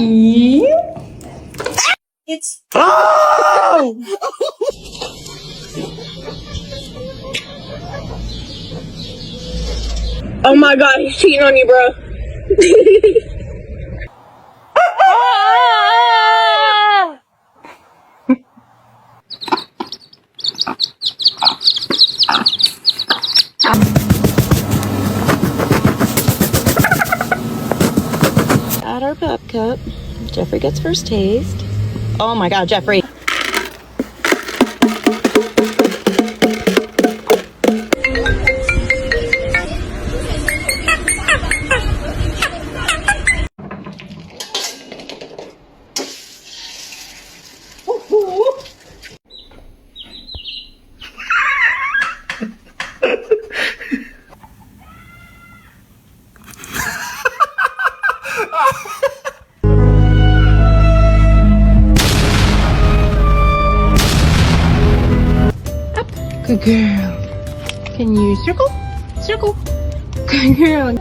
It's Oh my god, he's cheating on you, bro. at our pup cup. Jeffrey gets first taste. Oh my god, Jeffrey. Good girl. Can you circle? Circle. Good girl.